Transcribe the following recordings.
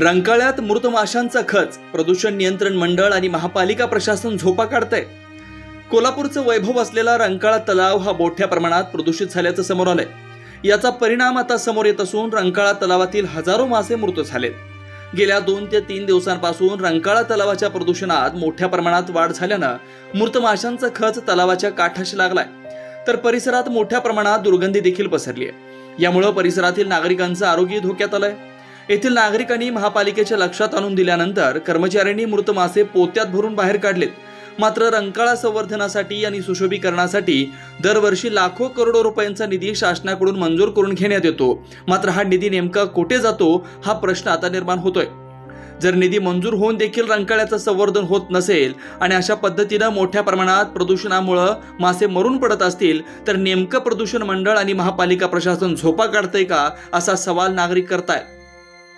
रंकाळ्यात मृत माशांचा खच, प्रदूषण नियंत्रण मंडळ आणि महापालिका प्रशासन झोपा काढतंय। कोल्हापूरचं वैभव असलेला रंकाळा तलाव हा मोठ्या प्रमाणात प्रदूषित झाल्याचं समोर आलंय। याचा परिणाम आता समोर येत असून रंकाळा तलावातील हजारो मासे मृत झालेत। गेल्या 2 ते 3 दिवसांपासून रंकाळा तलावाच्या प्रदूषणात मोठ्या प्रमाणात वाढ झाल्यानं मृत माशांचा खच तलावाच्या काठाशी लागलाय, तर परिसरात मोठ्या प्रमाणात दुर्गंधी देखील पसरली आहे। यामुळे परिसरातील नागरिकांचं आरोग्य धोक्यात आलंय। येथील नागरिकांनी महापालिकेच्या लक्षात आणून दिल्यानंतर कर्मचाऱ्यांनी मृत मासे पोत्यात भरून बाहेर काढलेत। मात्र रंकाळा संवर्धनासाठी आणि सुशोभीकरणासाठी दरवर्षी लाखो करोडो रुपयांचा निधी शासनाकडून मंजूर करून घेण्यात येतो। मात्र हा निधी नेमका कुठे जातो हा प्रश्न आता निर्माण होतोय। जर निधी मंजूर होऊन देखील रंकाळ्याचं संवर्धन होत नसेल आणि अशा पद्धतीने मोठ्या प्रमाणात प्रदूषणामुळे मासे मरून पडत असतील तर नेमकं प्रदूषण मंडळ आणि महापालिका प्रशासन झोपा काढतंय का, असा सवाल नागरिक करतायत।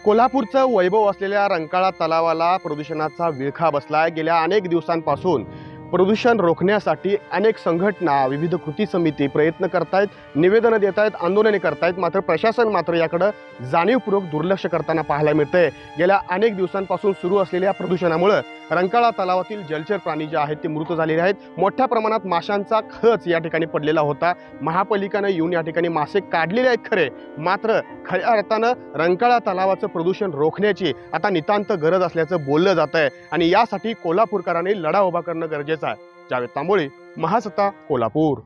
कोल्हापूरचं वैभव असलेल्या रंकाळा तलावाला प्रदूषणाचा विळखा बसलाय। गेल्या अनेक दिवसांपासून प्रदूषण रोखण्यासाठी अनेक संघटना, विविध कृती समिती प्रयत्न करतायत, निवेदनं देत आहेत, आंदोलने करतायत। मात्र प्रशासन मात्र याकडे जाणीवपूर्वक दुर्लक्ष करताना पाहायला मिळतंय। गेल्या अनेक दिवसांपासून सुरू असलेल्या प्रदूषणामुळे रंकाळा तलावातील जलचर प्राणी जे आहेत ते मृत झालेले आहेत। मोठ्या प्रमाणात माशांचा खच या ठिकाणी पडलेला होता। महापालिकेने येऊन या ठिकाणी मासे काढलेले आहेत खरे, मात्र खऱ्या अर्थानं रंकाळा तलावाचं प्रदूषण रोखण्याची आता नितांत गरज असल्याचं बोललं जात आहे आणि यासाठी कोल्हापूरकरांनी लढा उभा करणं गरजेचं आहे। जावेद तांबोळी, महासत्ता, कोल्हापूर।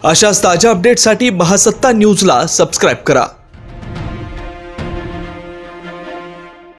अशाच ताज्या अपडेटसाठी महासत्ता न्यूजला सबस्क्राइब करा।